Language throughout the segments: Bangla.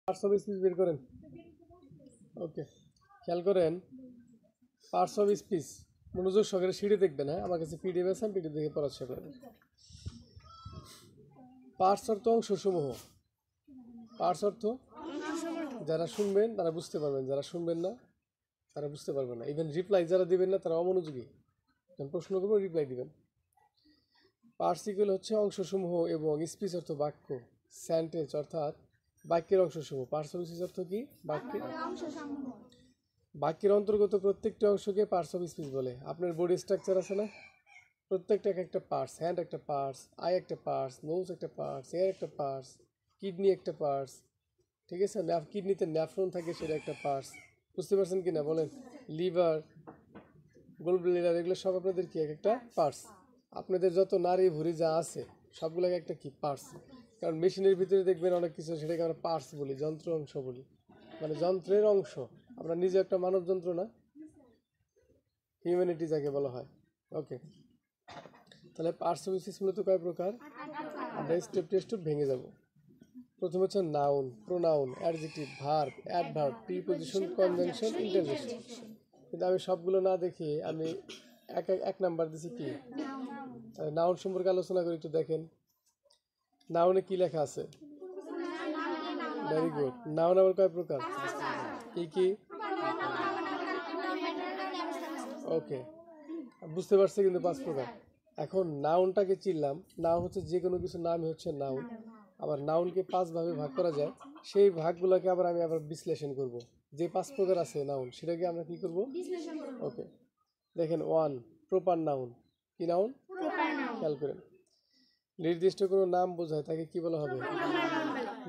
পার্টস অফ স্পিচ বের করেন। ওকে, খেয়াল করেন, পার্টস অফ স্পিচ মনোযোগ সহকারে সিঁড়ি দেখবেন। হ্যাঁ, আমার কাছে পিডিএফ আছে, আমি পিডিএফ দেখে পড়াচ্ছি আপনাদের। পার্টস অর্থ অংশসমূহ। পার্টস অর্থ যারা শুনবেন তারা বুঝতে পারবেন, যারা শুনবেন না তারা বুঝতে পারবেন না। ইভেন রিপ্লাই যারা দিবেন না তারা অমনোযোগী। যখন প্রশ্ন করবো রিপ্লাই দিবেন। পার্টসিকুল হচ্ছে অংশসমূহ এবং স্পিচ অর্থ বাক্য, সেন্টেন্স অর্থাৎ বাক্যের অংশসমূহ। পার্টস অফ স্পিচ অর্থ কি? বাক্যের অন্তর্গত প্রত্যেকটি অংশকে পার্টস অফ স্পিচ বলে। আপনার বডি স্ট্রাকচার আছে না, প্রত্যেকটা একটা পার্টস। হ্যান্ড একটা পার্টস, আই একটা পার্টস, নোজ একটা পার্টস, এয়ার একটা পার্টস, কিডনি একটা পার্টস। ঠিক আছে, কিডনিতে ন্যাফ্রন থাকে, সেটা একটা পার্টস। বুঝতে পারছেন কি না বলেন? লিভার, গোলব্লাডার, এগুলো সব আপনাদের কি একটা পার্টস। আপনাদের যত নারী ভুঁড়ি যা আছে সবগুলোকে একটা কি পার্টস। কারণ মেশিনের ভিতরে দেখবেন অনেক কিছু, সেটাকে আমরা পার্টস বলি, যন্ত্র অংশ বলি, মানে যন্ত্রের অংশ। আমরা নিজে একটা মানব যন্ত্র না, হিউম্যানিটি যাকে বলা হয়। ওকে, তাহলে পার্টস অফ স্পিচ মূলত কয় প্রকার? আমরা স্টেপ টেস্ট ভেঙে যাব। প্রথম হচ্ছে noun, pronoun, adjective, verb, adverb, preposition, conjunction, interjection. কিন্তু আমি সবগুলো না দেখে আমি এক নাম্বার দিছি কি? নাউন সম্পর্কে আলোচনা করি, একটু দেখেন নাউনে কি লেখা আছে। Very good. নাউন আবার কয় প্রকার? কি কি? ওকে, বুঝতে পারছি কিন্তু 5 প্রকার। এখন নাউনটাকে চিনলাম। নাউন হচ্ছে যে কোনো কিছু নামই হচ্ছে নাউন। আবার নাউনকে 5 ভাগে ভাগ করা যায়, সেই ভাগগুলোকে আমি আবার বিশ্লেষণ করব। যে 5 প্রকার আছে নাউন, সেটাকে আমরা কি করব? ওকে, দেখেন 1 প্রপার নাউন। কি নাউন? খেয়াল করেন, নির্দিষ্ট কোনো নাম বোঝায় তাকে কি বলা হবে?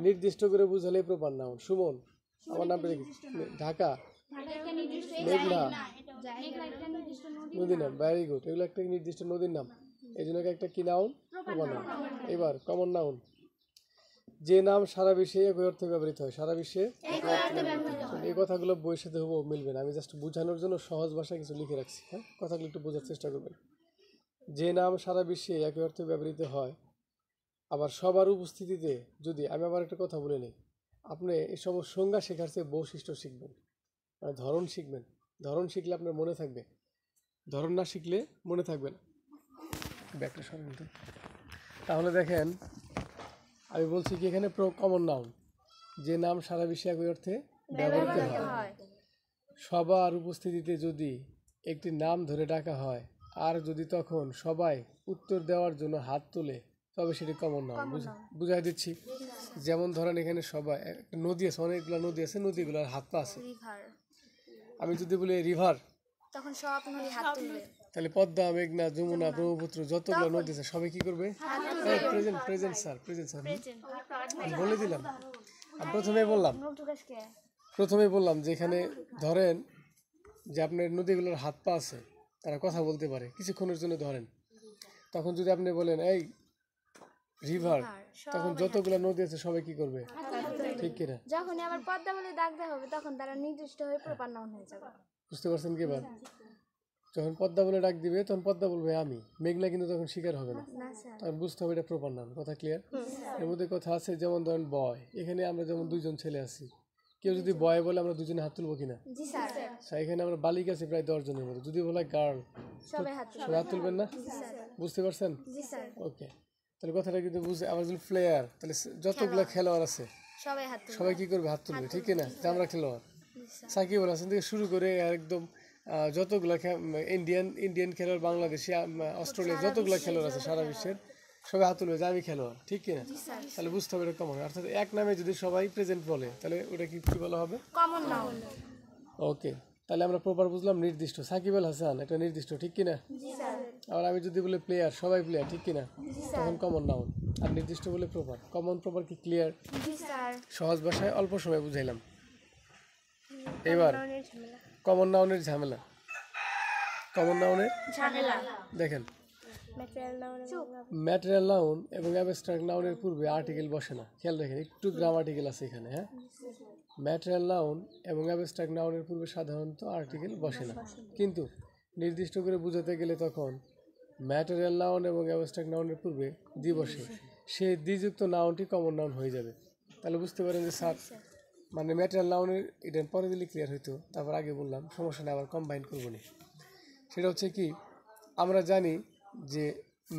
নির্দিষ্ট করে বুঝালে প্রপার নাউন। সুমন, আমার নামটা দেখি, ঢাকা, মেঘনা, নদীর নাম। ভেরি গুড, এগুলো একটা নির্দিষ্ট নদীর নাম, এই জন্য একটা কি নাউন? Proper noun. এবার কমন নাউন, যে নাম সারা বিশ্বে একই অর্থে ব্যবহৃত হয়। সারা বিশ্বে এই কথাগুলো বইয়ের সাথে হুবহু মিলবে না, আমি জাস্ট বোঝানোর জন্য সহজ ভাষায় কিছু লিখে রাখছি। হ্যাঁ, কথাগুলো একটু বোঝার চেষ্টা করবেন। যে নাম সারা বিশ্বে একই অর্থে ব্যবহৃত হয়, আবার সবার উপস্থিতিতে যদি, আমি আবার একটা কথা বলে নিই, আপনি এই সব সংজ্ঞা শেখার চেয়ে বৈশিষ্ট্য শিখবেন, মানে ধরন শিখবেন। ধরন শিখলে আপনার মনে থাকবে, ধরন না শিখলে মনে থাকবে না। ব্যাকটা সরান তো। তাহলে দেখেন, আমি বলছি কি এখানে কমন নাউন, যে নাম সারা বিশ্বে একই অর্থে ব্যবহৃত হয়, সবার উপস্থিতিতে যদি একটি নাম ধরে ডাকা হয় আর যদি তখন সবাই উত্তর দেওয়ার জন্য হাত তোলে, তবে সেটি কমন নাউন। বুঝাই দিচ্ছি। যেমন ধরেন এখানে সবাই, একটা নদী আছে, অনেকগুলো নদী আছে, নদীগুলোর হাত পা আছে। আমি যদি বলি রিভার, তখন সব নদী হাত তুলবে। তাহলে পদ্মা, মেঘনা, যমুনা, ব্রহ্মপুত্র, যতগুলো নদী আছে সবাই কি করবে? প্রেজেন্ট স্যার, আমি বলে দিলাম। আমি প্রথমেই বললাম যে এখানে ধরেন যে আপনার নদীগুলোর হাত পা আছে, তারা কথা বলতে পারে কিছুক্ষণের জন্য ধরেন। তখন যদি আপনি বলেন এই রিভার, তখন যতগুলো নদী আছে সবাই কি করবে? ঠিক কিনা? যখন আবার পদ্মা বলে ডাক দেওয়া হবে তখন তারা নির্দিষ্ট হয়ে প্রপার নাউন হয়ে যাবে। বুঝতে পারছেন কি? এবার যখন পদ্মা বলে ডাক দিবে তখন পদ্মা বলবে আমি, মেঘনা কিন্তু তখন স্বীকার হবে না, তখন বুঝতে হবে এটা প্রপার নাউন। কথা ক্লিয়ার? এর মধ্যে কথা আছে, যেমন ধরেন বয়, এখানে আমরা যেমন 2 জন ছেলে আছি, কেউ যদি বয় বলে আমরা 2 জনে হাত তুলবো কিনা? এখানে আমরা বালিকা আছে প্রায় 10 জনের মতো, যদি বলা গার্ল সবাই হাত তুলবেন না? বুঝতে পারছেন? ওকে, তাহলে কথাটা কিন্তু বুঝে। আবার যদি প্লেয়ার, তাহলে যতগুলো খেলোয়াড় আছে সবাই কি করবে? হাত তুলবে। ঠিক কিনা? যে আমরা খেলোয়াড়। সাকিব আল হাসান থেকে শুরু করে একদম যতগুলো ইন্ডিয়ান খেলোয়াড়, বাংলাদেশি, অস্ট্রেলিয়া, যতগুলো খেলোয়াড় আছে সারা বিশ্বের, সবাই হাত তুলবে যে আমি খেলোয়াড়। ঠিক কিনা? তাহলে বুঝতে হবে এটা কমন। অর্থাৎ এক নামে যদি সবাই প্রেজেন্ট বলে তাহলে ওটা কি বলা হবে? Common noun. ওকে, তাহলে আমরা প্রপার বুঝলাম নির্দিষ্ট। সাকিব আল হাসান একটা নির্দিষ্ট, ঠিক কিনা? আর আমি যদি বলি প্লেয়ার, সবাই প্লেয়ার, ঠিক কিনা? তখন কমন নাউন। আর নির্দিষ্ট বলে প্রপার। কমন প্রপার কি ক্লিয়ার? সহজ ভাষায় অল্প সময় বুঝাইলাম। এবার কমন নাউনের ঝামেলা। কমন নাউনের দেখেন, ম্যাটেরিয়াল নাউন এবং অ্যাবস্ট্রাক্ট নাউনের পূর্বে আর্টিকেল বসে না। খেয়াল রাখেন, একটু গ্রামাটিক্যাল আছে এখানে। হ্যাঁ, ম্যাটেরিয়াল নাউন এবং অ্যাবস্ট্রাক্ট নাউনের পূর্বে সাধারণত আর্টিকেল বসে না, কিন্তু নির্দিষ্ট করে বোঝাতে গেলে তখন ম্যাটেরিয়াল নাউন এবং অ্যাবস্ট্রাক্ট নাউনের পূর্বে দি বসে, সেই দ্বিযুক্ত নাউনটি কমন নাউন হয়ে যাবে। তাহলে বুঝতে পারেন যে স্যার মানে ম্যাটেরিয়াল নাউনের এটা পরে দিলে ক্লিয়ার হইতো, তারপর আগে বললাম সমস্যা নেই, আবার কম্বাইন করবো না। সেটা হচ্ছে কি, আমরা জানি যে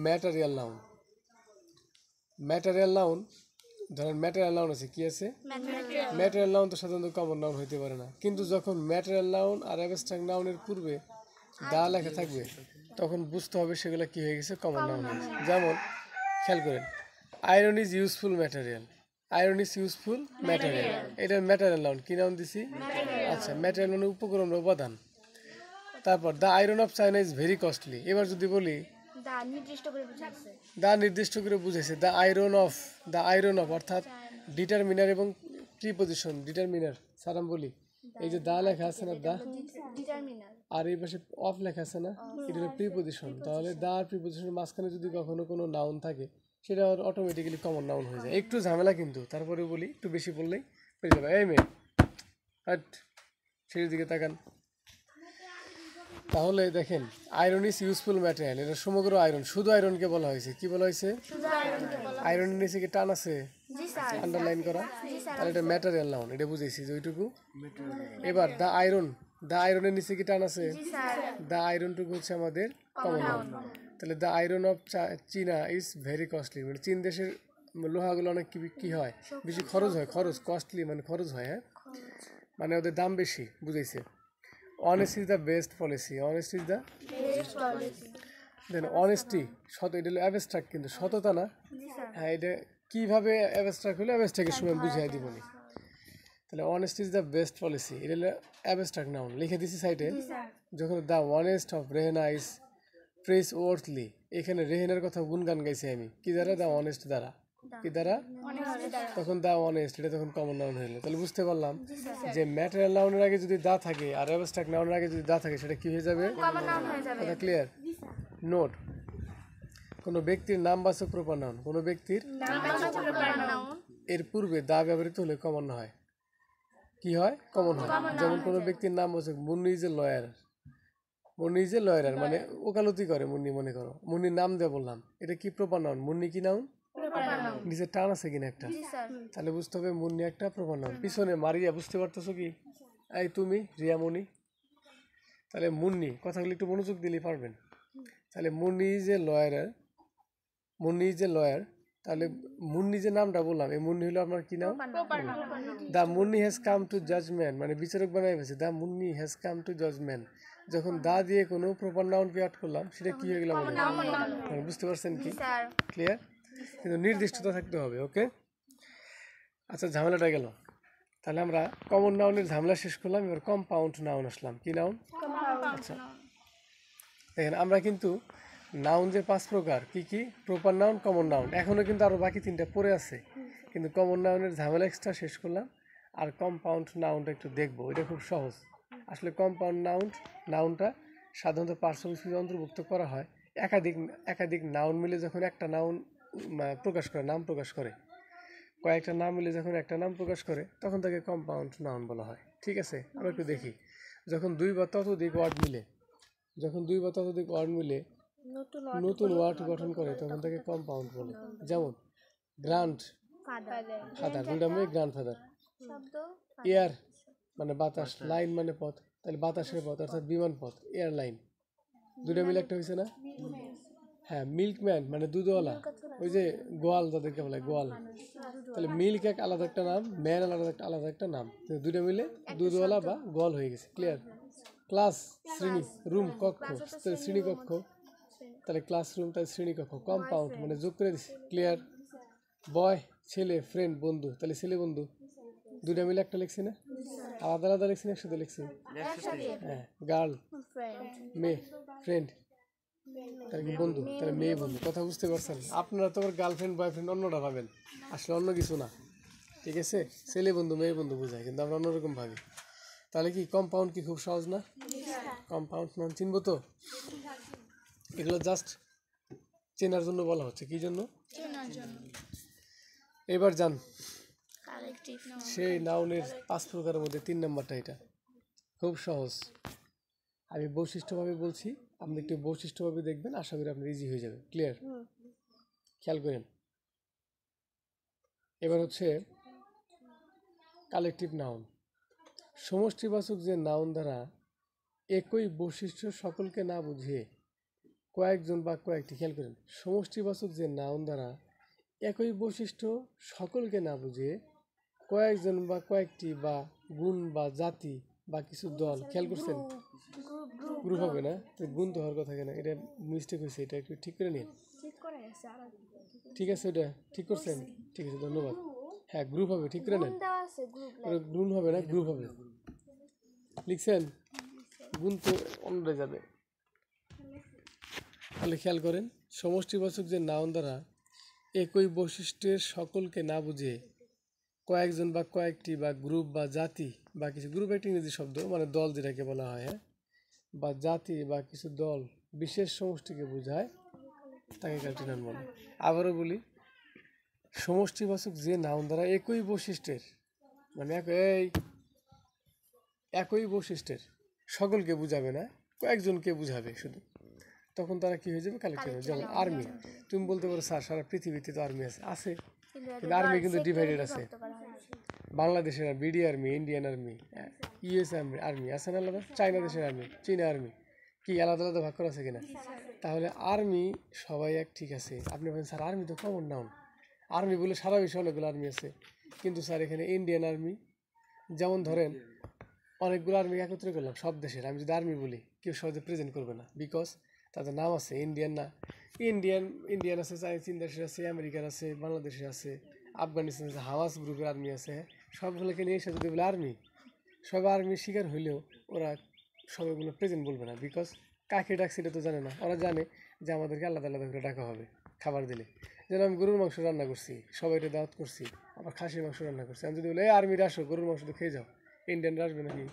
ম্যাটেরিয়াল নাউন, ম্যাটেরিয়াল নাউন, ধরেন ম্যাটেরিয়াল নাউন আছে, কি আছে? ম্যাটেরিয়াল নাউন তো সাধারণত কমন নাউন হইতে পারে না, কিন্তু যখন ম্যাটেরিয়াল নাউন আর অ্যাবস্ট্রাক্ট নাউনের পূর্বে দা লেখা থাকবে তখন বুঝতে হবে সেগুলো কি হয়ে গেছে, কমন নাউন হয়ে গেছে। যেমন খেয়াল করেন, iron is useful material, iron is useful material, এটা ম্যাটেরিয়াল নাউন। কি নাউন দিছি? আচ্ছা, ম্যাটেরিয়াল মানে উপকরণ বা উপাদান। তারপর the iron of China is very costly, এবার যদি বলি দা নির্দিষ্ট করে বুঝাইছে। দা নির্দিষ্ট করে বুঝাইছে, দ্য আয়রন অফ অর্থাৎ ডিটারমিনার এবং প্রিপজিশন, ডিটারমিনার সারাম বলি, এই যে দা লেখা আছে না, দা, ডিটারমিনার। আর এই পাশে অফ লেখা আছে না, এটা হলো প্রিপজিশন। তাহলে দা আর প্রিপজিশনের মাঝখানে যদি কখনো কোনো নাউন থাকে সেটা অটোমেটিক্যালি কমন নাউন হয়ে যায়। একটু ঝামেলা কিন্তু, তারপরে বলি একটু বেশি বললেই পেয়ে যাবে। এই মেয়ে হাট, সেই দিকে তাকান। তাহলে দেখেন, আয়রন ইজ ইউজফুল ম্যাটেরিয়াল, এটা সমগ্র আয়রন, শুধু আয়রনকে বলা হয়েছে। কি বলা হয়েছে? আয়রনের নিচে কি টান আছে? জি স্যার। আন্ডারলাইন করা, তাহলে এটা ম্যাটেরিয়াল নাউন, এটা বুঝেছি যে ওইটুকু। এবার দ্য আয়রনের নিচে কি টান আছে? জি স্যার। দ্য আয়রনটুকু হচ্ছে আমাদের কমন নাউন। তাহলে দ্য আয়রন অফ চীনা ইজ ভেরি কস্টলি, মানে চীন দেশের লোহাগুলো অনেক কি হয়, বেশি খরচ হয়, কস্টলি মানে খরচ হয়, হ্যাঁ, মানে ওদের দাম বেশি, বুঝাইছে। Honest is the best policy, honest is the, then honesty, সত, এটা হলো অ্যাবস্ট্রাক্ট কিন্তু সততা না। হ্যাঁ, এটা কীভাবে অ্যাবস্ট্রাক্ট হলো অ্যাবস্ট্রাক্টের সময় বুঝিয়ে দিব নি। তাহলে honest is the best policy, এটা হলো অ্যাবস্ট্রাক্ট নাউন, লিখে দিছি সাইডে। যখন the honest of Rehena is praiseworthy, এখানে রেহেনার কথা গুনগান গাইছি আমি, কি দ্বারা? দ্য অনেস্ট দ্বারা। কি দ্বারা? তখন দ্য অনেস্ট, এটা তখন কমন নাউন হইলো। তাহলে বুঝতে পারলাম যে ম্যাটেরিয়াল নাউনের আগে যদি দা থাকে আর অ্যাবস্ট্রাক্ট নাউনের আগে যদি দা থাকে সেটা কি হয়ে যাবে? কমন নাউন হয়ে যাবে। এটা ক্লিয়ার? নোট, কোনো ব্যক্তির নামবাচক প্রপার নাউন, কোনো ব্যক্তির এর পূর্বে দা ব্যবহৃত হলে কমন হয়, কি হয়? কমন হয়। যেমন কোনো ব্যক্তির নামবাচক, Munni is a lawyer, Munni is a lawyer মানে ওকালতি করে মুন্নি, মনে করো মুন্নির নাম দিয়ে বললাম, এটা কি প্রপার নাউন? মুন্নি কি নাউন? নিচে টান আছে কিনা একটা, জি স্যার। তাহলে বুঝতে হবে মুন্নি একটা প্রপার নাউন। পিছনে মারিয়া, বুঝতে পারতেছো কি? এই তুমি রিয়ামণি, তাহলে মুন্নি, কথাগুলো একটু মনোযোগ দিলেই পারবেন। তাহলে Munni is a lawyer, Munni is a lawyer, তাহলে মুন্নি যে নামটা বললাম, এই মুন্নি হলো আপনার কি নাম? The Munni has come to judgement, মানে বিচারক বানাই ফেলছে, the Munni has come to judgement. যখন দা দিয়ে কোনো প্রপার নাউনকে অ্যাড করলাম সেটা কি হয়ে গেল? মানে বুঝতে পারছেন কি? ক্লিয়ার? কিন্তু নির্দিষ্টতা থাকতে হবে, ওকে? আচ্ছা, ঝামেলাটা গেল। তাহলে আমরা কমন নাউনের ঝামেলা শেষ করলাম, এবার কম্পাউন্ড নাউন আসলাম। কি নাউন? আচ্ছা, দেখেন আমরা কিন্তু নাউন যে 5 প্রকার, কি কি? প্রপার নাউন, কমন নাউন, এখনও কিন্তু আরও বাকি 3টা পড়ে আছে, কিন্তু কমন নাউনের ঝামেলা এক্সট্রা শেষ করলাম। আর কম্পাউন্ড নাউনটা একটু দেখবো, এটা খুব সহজ। আসলে কম্পাউন্ড নাউনটা সাধারণত পার্সোনাল স্পিচে অন্তর্ভুক্ত করা হয় একাধিক নাউন মিলে যখন একটা নাউন প্রকাশ করে, নাম প্রকাশ করে, কয়েকটা নাম মিলে যখন একটা নাম প্রকাশ করে তখন তাকে কম্পাউন্ড নাউন বলা হয়। ঠিক আছে, আমরা একটু দেখি। যখন 2 বা ততোধিক ওয়ার্ড মিলে নতুন ওয়ার্ড গঠন করে তখন তাকে কম্পাউন্ড বলে। যেমন গ্র্যান্ড ফাদার, দুইটা মেয়ে গ্র্যান্ড ফাদার। এয়ার মানে বাতাস, লাইন মানে পথ, তাহলে বাতাসের পথ অর্থাৎ বিমান পথ, এয়ারলাইন, দুইটা মিলে একটা হয়েছে না? হ্যাঁ, মিল্কম্যান মানে দুধওয়ালা, ওই যে গোয়াল যাদেরকে বলে গোয়াল, তাহলে মিল্ক এক আলাদা একটা নাম, ম্যান আলাদা একটা নাম, দুইটা মিলে দুধওয়ালা বা গোয়াল হয়ে গেছে। ক্লিয়ার? ক্লাস শ্রেণী, রুম কক্ষ, শ্রেণীকক্ষ, তাহলে ক্লাসরুম, তাহলে শ্রেণীকক্ষ। কম্পাউন্ড মানে যোগ করে দিচ্ছি। ক্লিয়ার? বয় ছেলে, ফ্রেন্ড বন্ধু, তাহলে ছেলে বন্ধু, দুইটা মিলে একটা লিখছি না? আলাদা আলাদা লিখছি না একসাথে লিখছি? হ্যাঁ। গার্ল মেয়ে, ফ্রেন্ড তাহলে কি বন্ধু, তাহলে মেয়ে বন্ধু। কথা বুঝতে পারছেন? আপনারা তো আবার গার্লফ্রেন্ড বয়ফ্রেন্ড অন্যটা ভাবেন, আসলে অন্য কিছু না। ঠিক আছে, ছেলে বন্ধু মেয়ে বন্ধু বোঝায়, কিন্তু আমরা অন্যরকম ভাবি। তাহলে কি কম্পাউন্ড কি খুব সহজ না? কম্পাউন্ড নাউন চিনবো তো? এগুলো জাস্ট চেনার জন্য বলা হচ্ছে। কি জন্য? এবার যান সেই নাউনের 5 প্রকারের মধ্যে 3 নাম্বারটা, এটা খুব সহজ। আমি বৈশিষ্ট্যভাবে বলছি, আপনি একটু বৈশিষ্ট্যভাবে দেখবেন, আশা করি আপনার ইজি হয়ে যাবে। ক্লিয়ার? খেয়াল করেন। এবার হচ্ছে কালেকটিভ নাউন। সমষ্টিবাচক যে নাউন দ্বারা একই বৈশিষ্ট্য সকলকে না বুঝিয়ে কয়েকজন বা কয়েকটি, খেয়াল করেন, সমষ্টিবাচক যে নাউন দ্বারা একই বৈশিষ্ট্য সকলকে না বুঝিয়ে কয়েকজন বা কয়েকটি বা গুণ বা জাতি বা কিছু দল, খেয়াল করছেন, গ্রুপ হবে না তো গুণ তো হওয়ার কথা কেন, এটা মিস্টেক হয়েছে, এটা একটু ঠিক করে নিন। ঠিক করে আছে আর ঠিক আছে, ওটা ঠিক করছেন, ঠিক আছে, ধন্যবাদ। হ্যাঁ, গ্রুপ হবে, ঠিক করে নেন। দেওয়া আছে গ্রুপ ওটা গুণ হবে না, গ্রুপ হবে। লিখছেন? গুণ তো অন্যরা যাবে। তাহলে খেয়াল করেন, সমষ্টিবাচক যে নাউন দ্বারা একই বৈশিষ্ট্যের সকলকে না বুঝিয়ে কয়েকজন বা কয়েকটি বা গ্রুপ বা জাতি বা কিছু, গ্রুপ একটা ইংরেজি শব্দ, মানে দল যেটাকে বলা হয়, হ্যাঁ, বা জাতি বা কিছু দল বিশেষ সমষ্টিকে বোঝায়, তাকে কালেকটিভ নাউন বলে। আবারও বলি, সমষ্টিবাচক যে নাউন দ্বারা একই বৈশিষ্ট্যের, মানে একই বৈশিষ্ট্যের সকলকে বুঝাবে না, কয়েকজনকে বুঝাবে শুধু, তখন তারা কি হয়ে যাবে? Collective noun. যেমন আর্মি, তুমি বলতে পারো স্যার সারা পৃথিবীতে তো আর্মি আছে, কিন্তু আর্মি কিন্তু ডিভাইডেড আছে। বাংলাদেশের BD army, Indian army, US army আছে না আলাদা, চাইনা দেশের আর্মি, চীনা আর্মি, কি আলাদা আলাদা ভাগ করা আছে কিনা? তাহলে আর্মি সবাই এক, ঠিক আছে। আপনি বলেন স্যার আর্মি তো কমন নাউন, আর্মি বলে সারা বিশ্বে অনেকগুলো আর্মি আছে, কিন্তু স্যার এখানে ইন্ডিয়ান আর্মি, যেমন ধরেন অনেকগুলো আর্মি একত্রে করলাম সব দেশের, আমি যদি আর্মি বলি কেউ সহজে প্রেজেন্ট করবে না, বিকজ তাদের নাম আছে, ইন্ডিয়ান না, ইন্ডিয়ান আছে, চীন দেশের আছে, আমেরিকার আছে, বাংলাদেশের আছে, আফগানিস্তান আছে, হামাস গ্রুপের আর্মি আছে, সবগুলোকে নিয়ে এসে যদি বলে আর্মি, সব আর্মির শিকার হইলেও ওরা সবাইগুলো প্রেজেন্ট বলবে না, বিকজ কাকে ডাকছে এটা তো জানে না। ওরা জানে যে আমাদেরকে আলাদা আলাদা করে ডাকা হবে খাবার দিলে। যেন আমি গরুর মাংস রান্না করছি, সবাইকে দাওয়াত করছি, আবার খাসির মাংস রান্না করছি, আমি যদি বলে এই আর্মিরা আসো গরুর মাংস তো খেয়ে যাও, ইন্ডিয়ানরা আসবে নাকি?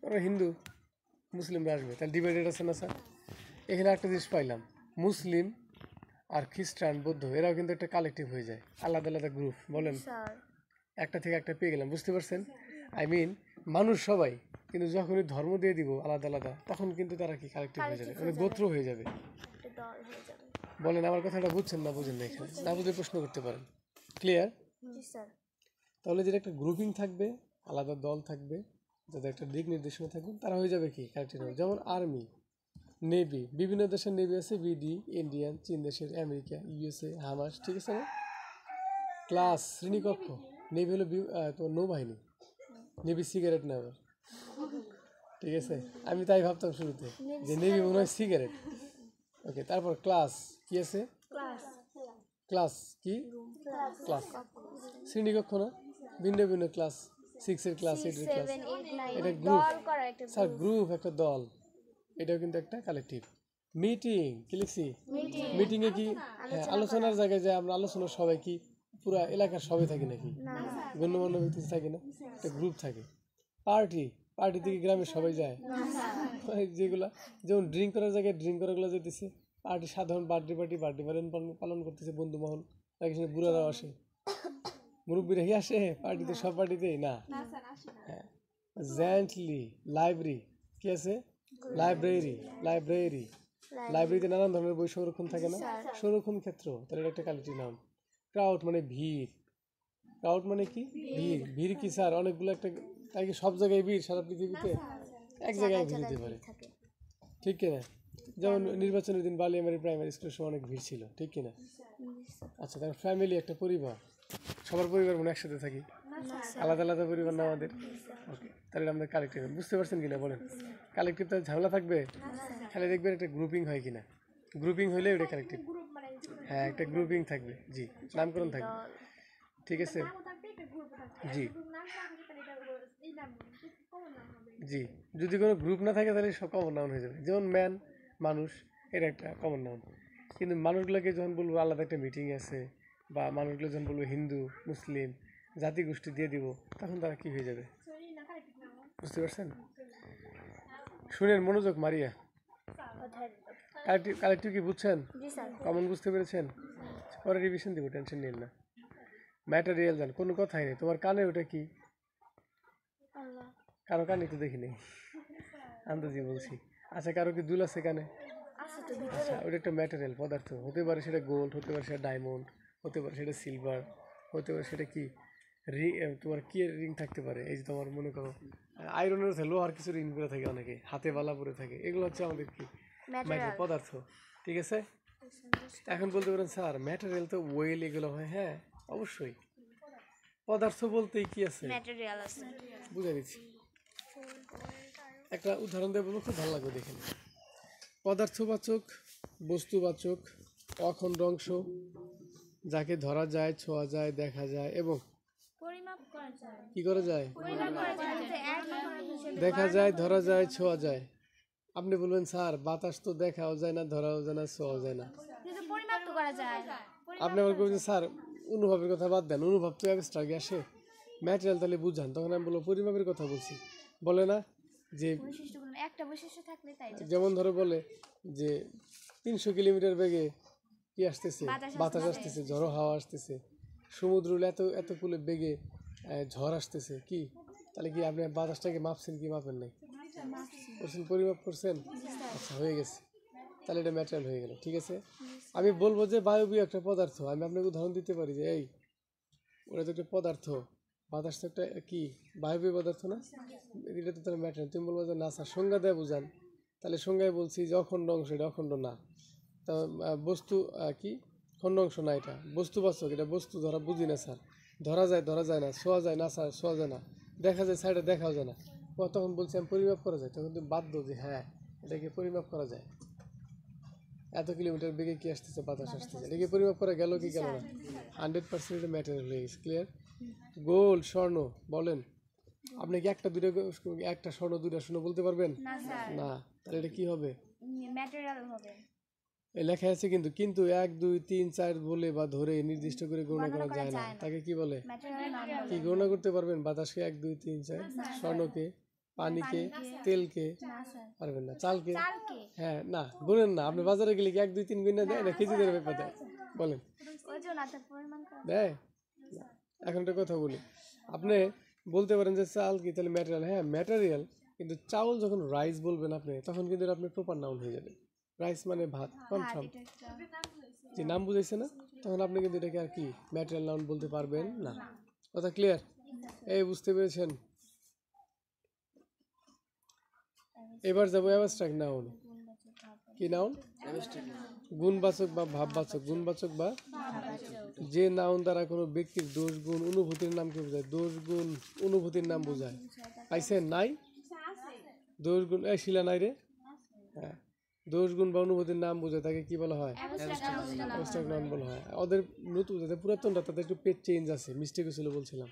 ওরা হিন্দু, মুসলিমরা আসবে, তাহলে ডিভাইডেড আছে না স্যার? এখানে একটা জিনিস পাইলাম, মুসলিম আর খ্রিস্টান, বৌদ্ধ, এরাও কিন্তু একটা কালেকটিভ হয়ে যায়, আলাদা আলাদা গ্রুপ, বলেন, একটা থেকে একটা পেয়ে গেলাম, বুঝতে পারছেন? আই মিন মানুষ সবাই, কিন্তু যখনই ধর্ম দিয়ে দিব আলাদা আলাদা, তখন কিন্তু তারা কি কালেকটিভ হয়ে যাবে, মানে গোত্র হয়ে যাবে। বলেন আমার কথাটা বুঝছেন না বুঝেন না? এখানে না বুঝলে প্রশ্ন করতে পারেন। ক্লিয়ার? তাহলে যেটা একটা গ্রুপিং থাকবে, আলাদা দল থাকবে, যাদের একটা দিক নির্দেশনা থাকবে, তারা হয়ে যাবে কি কালেকটিভ নাউন। যেমন আর্মি, নেভি, বিভিন্ন দেশের নেভি আছে, বিডি ইন্ডিয়ান, চীন দেশের, আমেরিকা, ইউএসএ, হামাস, ঠিক আছে না? ক্লাস, শ্রেণীকক্ষ, নেভি হলো তোমার নৌবাহিনী, নেভি সিগারেট না আবার, ঠিক আছে? আমি তাই ভাবতাম শুরুতে যে নেভি মনে হয় সিগারেট। ওকে, তারপর ক্লাস, কি আছে? ক্লাস কি? ক্লাস, শ্রেণীকক্ষ না, ভিন্ন ভিন্ন ক্লাস, 6 এর ক্লাস, 8 এর ক্লাস, এটা গ্রুপ। স্যার গ্রুপ একটা দল, এটাও কিন্তু একটা কালেকটিভ। মিটিং, কি লিখছি? মিটিংয়ে কি, হ্যাঁ, আলোচনার জায়গায় যে আমরা আলোচনার সবাই কি পুরা এলাকার সবাই থাকি নাকি? গণ্যমান্য ব্যক্তি থাকে না, একটা গ্রুপ থাকে। পার্টি, পার্টি থেকে গ্রামের সবাই যায়, যেগুলা যেমন ড্রিঙ্ক করার জায়গায় ড্রিঙ্ক করাগুলো যেতেছে, পার্টি, সাধারণ বার্থডে পার্টি পালন করতেছে, বন্ধু মহল, নাকি সে বুড়ারাও আসে, মুরব্বীরা কি আসে পার্টিতে? সব পার্টিতেই না। হ্যাঁ, জেন্টলি, লাইব্রেরি, কি আছে? লাইব্রেরি, লাইব্রেরিতে নানান ধরনের বই সংরক্ষণ থাকে না, সংরক্ষণ ক্ষেত্র, তাহলে এটা একটা কালেকটিভ নাউন। ক্রাউড মানে ভিড়, ক্রাউড মানে কি? ভিড়। ভিড় কি স্যার অনেকগুলো একটা, তাই কি সব জায়গায় ভিড় সারা পৃথিবীতে? এক জায়গায় ভিড় হতে পারে, ঠিক কিনা? যেমন নির্বাচনের দিন বালিয়ামারি প্রাইমারি স্কুলের সময় অনেক ভিড় ছিল, ঠিক কিনা? আচ্ছা, তাহলে ফ্যামিলি একটা পরিবার, সবার পরিবার মনে একসাথে থাকি, আলাদা আলাদা পরিবার না আমাদের। ওকে, তাহলে আমাদের কালেকটিভ, বুঝতে পারছেন কিনা বলেন? কালেকটিভ তাহলে ঝামেলা থাকবে, খালি দেখবেন একটা গ্রুপিং হয় কিনা, গ্রুপিং হইলে ওটা কালেকটিভ। হ্যাঁ, একটা গ্রুপিং থাকবে, জি, নামকরণ থাকবে, ঠিক আছে, জি জি। যদি কোনো গ্রুপ না থাকে তাহলে সব কমন নাউন হয়ে যাবে। যেমন ম্যান, মানুষ, এটা একটা কমন নাউন, কিন্তু মানুষগুলোকে যখন বলবো আলাদা একটা মিটিং আছে, বা মানুষগুলো যখন বলবো হিন্দু, মুসলিম, জাতিগোষ্ঠী দিয়ে দিব, তখন তারা কি হয়ে যাবে? বুঝতে পারছেন? শুনেন মনোযোগ মারিয়া, কালেকটিভ কি বুঝছেন? কমন বুঝতে পেরেছেন? পরে রিভিশন দিব, টেনশন নিন না। ম্যাটেরিয়াল জান, কোনো কথাই নেই। তোমার কানে ওটা কি? কারো কানে তো দেখি নেই, আন্দাজি বলছি। আচ্ছা, কারো কি দুল আছে কানে? আচ্ছা, ওটা একটা ম্যাটেরিয়াল, পদার্থ, হতে পারে সেটা গোল্ড, হতে পারে সেটা ডায়মন্ড, হতে পারে সেটা সিলভার, হতে পারে সেটা কি রিং, তোমার কি রিং থাকতে পারে? এই যে তোমার মনে করো আয়রনের থাকে, লোহার কিছু রিং করে থাকে, অনেকে হাতে বালা পরে থাকে, এগুলো হচ্ছে আমাদের কি ম্যাটেরিয়াল পদার্থ। ঠিক আছে, এখন বলতে পারেন স্যার ম্যাটেরিয়াল তো ওয়েল এগুলো হয়। হ্যাঁ অবশ্যই, পদার্থ বলতেই কি আছে ম্যাটেরিয়াল আছে। বুঝে দিচ্ছি। একটা উদাহরণ দিয়ে বলবো, খুব ভালো লাগবে দেখেন। পদার্থবাচক, বস্তুবাচক, অখণ্ড অংশ, যাকে ধরা যায়, ছোঁয়া যায়, দেখা যায় এবং পরিমাপ করা যায়। কি করা যায়? পরিমাপ করা যায় যে এক দেখা যায়, ধরা যায়, ছোঁয়া যায়। আপনি বলবেন স্যার বাতাস তো দেখাও যায় না, ধরাও যায় না, ছোঁয়াও যায় না। কিন্তু পরিমাপ তো করা যায়। আপনি আমার বলছেন স্যার অনুভবের কথা বাদ দেন, অনুভব তো অ্যাবস্ট্রাক্ট আসে, ম্যাটেরিয়াল তাহলে বুঝান। তখন আমি বলবো পরিমাপের কথা বলছি। বলে না যে বৈশিষ্ট্যগুলো একটা বৈশিষ্ট্য থাকলে তাই যেমন ধরো বলে যে 300 কিলোমিটার বেগে কি আসতেছে, বাতাস আসতেছে, ঝড়ো হাওয়া আসতেছে, সমুদ্র এত এত কুলে বেগে ঝড় আসতেছে। কি তাহলে কি আপনি বাতাসটাকে মাপছেন কি মাপেন নাই? করছেন, পরিমাপ করছেন। আচ্ছা হয়ে গেছে, তাহলে এটা ম্যাটেরিয়াল হয়ে গেল। ঠিক আছে, আমি বলবো যে বায়বীয় একটা পদার্থ। আমি আপনাকে উদাহরণ দিতে পারি যে এই ওটা তো একটা পদার্থ, বাতাস তো একটা কি বায়বীয় পদার্থ না, এটা তো তাহলে ম্যাটেরিয়াল। তুমি বলবো যে না স্যার সংজ্ঞা দেয় বুঝান, তাহলে সংজ্ঞায় বলছি যে অখণ্ড অংশ, এটা অখণ্ড না। তা বস্তু কি খণ্ড অংশ না, এটা বস্তুবাচক, এটা বস্তু ধরা বুঝি না স্যার। ধরা যায়, ধরা যায় না, ছোঁয়া যায় না স্যার, ছোঁয়া যায় না। দেখা যায় সাইডে, দেখাও যায় না। তখন বলছি আমি পরিমাপ করা যায়, তখন তুমি বাধ্য যে হ্যাঁ এটাকে পরিমাপ করা যায়। এত কিলোমিটার বেগে কি আসতেছে, বাতাস আসতেছে, এটাকে পরিমাপ করা গেল কি গেল না? 100% এটা ম্যাটেরিয়াল হয়ে গেছে। ক্লিয়ার? গোল্ড, স্বর্ণ বলেন, আপনি কি একটা দুইটা, একটা স্বর্ণ দুইটা স্বর্ণ বলতে পারবেন না স্যার, না? তাহলে এটা কি হবে? ম্যাটেরিয়াল হবে। এই লেখা আছে কিন্তু, কিন্তু 1 2 3 4 বলে বা ধরে নির্দিষ্ট করে গণনা করা যায় না, তাকে কি বলে? ম্যাটেরিয়াল নাম কি গণনা করতে পারবেন? বাতাসকে 1 2 3 4, স্বর্ণকে, পানিকে, তেলকে না স্যার। পারবেন না, চালকে। চালকে হ্যাঁ না গুনেন না, আপনি বাজারে গেলে কি 1 2 3 গুণা দেয় না, কেজি ধরে ব্যাপার দেয়? বলেন ওজন আছে, পরিমাণ করা দেয় না। এখন একটা কথা বলি, আপনি বলতে পারেন যে চাল কি তাহলে ম্যাটেরিয়াল। হ্যাঁ ম্যাটেরিয়াল, কিন্তু চাউল যখন রাইস বলবেন আপনি, তখন কিন্তু এটা আপনি প্রপার নাউন হয়ে যাবে। রাইস মানে ভাত, কনফার্ম। যে নাম বুঝাইছে না, তখন আপনি কিন্তু এটাকে আর কি ম্যাটেরিয়াল নাউন বলতে পারবেন না। কথা ক্লিয়ার? এই বুঝতে পেরেছেন? এবার যাবো অ্যাবস্ট্রাক্ট নাউন। কি নাউন? গুণবাচক বা ভাববাচক। গুণবাচক বা যে নাউন দ্বারা কোনো ব্যক্তির দোষ গুণ অনুভূতির নামকে বোঝায়। দোষ গুণ অনুভূতির নাম বোঝায়। পাইছেন? নাই দোষ গুণ, এই শিলা নাই রে। হ্যাঁ, দোষ গুণ বা অনুভূতির নাম বোঝায়, তাকে কি বলা হয়? অ্যাবস্ট্রাক্ট নাউন বলা হয়। ওদের নতুন যাদের পুরাতনটা তাদের একটু পেজ চেঞ্জ আছে, মিস্টেক হয়েছিল বলছিলাম।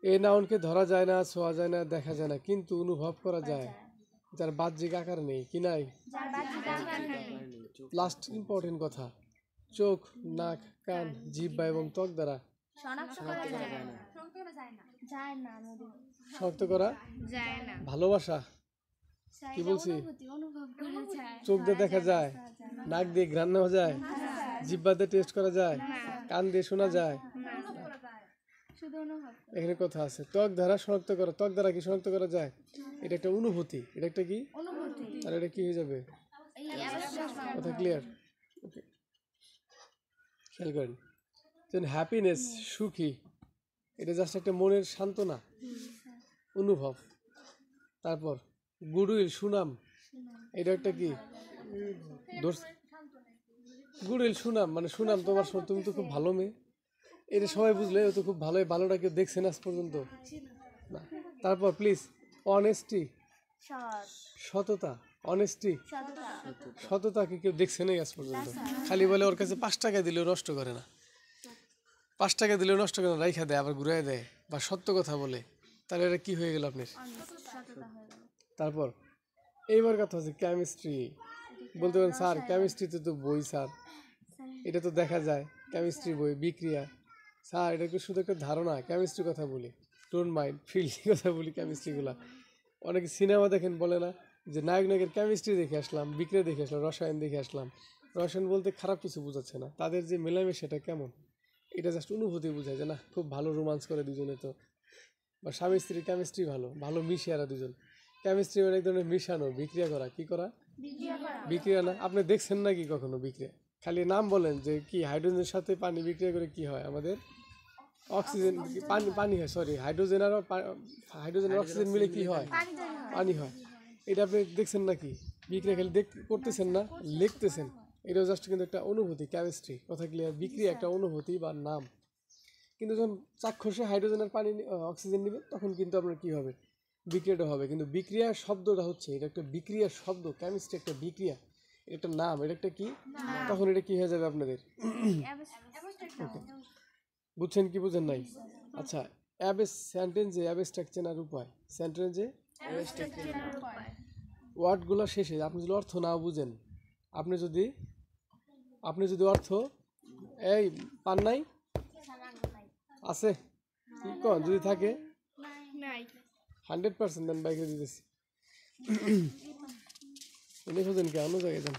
এই নাউনকে ধরা যায় না, ছোঁয়া যায় না, দেখা যায় না, কিন্তু অনুভব করা যায়, যার বাহ্যিক আকার নেই। কি নাই? লাস্ট ইম্পর্টেন্ট কথা, চোখ, নাক, কান, জিহ্বা এবং ত্বক দ্বারা শনাক্ত করা যায় না। যায় না, শনাক্ত করা। যায় না। ভালোবাসা কি বলছি? অনুভব করা যায়। চোখ দিয়ে দেখা যায়, নাক দিয়ে ঘ্রাণ নেওয়া যায়, জিহ্বা দিয়ে টেস্ট করা যায়, কান দিয়ে শোনা যায়, শুধু অনুভব। এখানে কথা আছে। ত্বক দ্বারা শনাক্ত করা, ত্বক দ্বারা কি শনাক্ত করা যায়? এটা একটা অনুভূতি, এটা একটা কি অনুভূতি। আর এটা কি হয়ে যাবে? কথা ক্লিয়ার? ওকে, খেয়াল করেন, যেন হ্যাপিনেস, সুখী, এটা জাস্ট একটা মনের সান্ত্বনা, অনুভব। তারপর গুডউইল, সুনাম, এটা একটা কি গুডউইল, সুনাম মানে সুনাম, তোমার তুমি তো খুব ভালো মেয়ে, এটা সবাই বুঝলে ও তো খুব ভালোই, ভালোটা কেউ দেখছেন আজ পর্যন্ত না। তারপর প্লিজ অনেস্টি, সততা, অনেস্টি, সততা কি কেউ দেখছে নাই আজ পর্যন্ত? খালি বলে ওর কাছে 5 টাকা দিলেও নষ্ট করে না, 5 টাকা দিলেও নষ্ট করে না, রাইখা দেয়, আবার ঘুরাই দেয়, বা সত্য কথা বলে, তাহলে এটা কি হয়ে গেল আপনার? তারপর এইবার কথা হচ্ছে কেমিস্ট্রি। বলতে পারেন স্যার কেমিস্ট্রিতে তো বই স্যার, এটা তো দেখা যায়, কেমিস্ট্রি বই, বিক্রিয়া। স্যার এটা কি শুধু একটা ধারণা? কেমিস্ট্রি কথা বলি, ডোন্ট মাইন্ড, ফিল্ডি কথা বলি কেমিস্ট্রিগুলা। অনেকে সিনেমা দেখেন, বলে না যে নায়ক নায়কের কেমিস্ট্রি দেখে আসলাম, বিক্রিয়া দেখে আসলাম, রসায়ন দেখে আসলাম। রসায়ন বলতে খারাপ কিছু বোঝাচ্ছে না, তাদের যে মেলামেশাটা কেমন, এটা জাস্ট অনুভূতি বোঝায় যে না খুব ভালো রোমান্স করে দুজনে, তো বা স্বামী স্ত্রী কেমিস্ট্রি ভালো, ভালো মিশে আর দুজন। কেমিস্ট্রি মানে এক ধরনের মিশানো, বিক্রিয়া করা। কি করা? বিক্রিয়া না। আপনি দেখছেন না কি কখনো বিক্রিয়া? খালি নাম বলেন যে কি হাইড্রোজেনের সাথে পানি বিক্রিয়া করে কি হয় আমাদের? অক্সিজেন পানি পানি হয়, সরি হাইড্রোজেন আর হাইড্রোজেন আর অক্সিজেন মিলে কি হয়? পানি তৈরি হয়। পানি হয়। এটা আপনি দেখছেন নাকি? বিক্রিয়া খালি করতেছেন না, লিখতেছেন। এটাও জাস্ট কিন্তু একটা অনুভূতি, কেমিস্ট্রি। কথা ক্লিয়ার? বিক্রিয়া একটা অনুভূতি বা নাম। কিন্তু যখন চাক্ষুষে হাইড্রোজেন আর পানি অক্সিজেন নেবে তখন কিন্তু আপনার কি হবে? বিক্রিয়াটা হবে। কিন্তু বিক্রিয়া শব্দটা হচ্ছে, এটা একটা বিক্রিয়া শব্দ, কেমিস্ট্রি একটা বিক্রিয়া, এটা একটা নাম, এটা একটা কি? তখন এটা কি হয়ে যাবে আপনাদের? বুঝছেন কি বুঝেন নাই? আচ্ছা, সেন্টেন্সে অ্যাবস্ট্রাক্ট চেনার উপায়। সেন্টেন্সে ওয়ার্ডগুলো শেষে আপনি যদি অর্থ না বুঝেন, আপনি যদি অর্থ এই পান নাই আছে কি কন, যদি থাকে 100% দেন বাইকে দিতেছি। উনি খুঁজেন কে অন্য জায়গায় যান।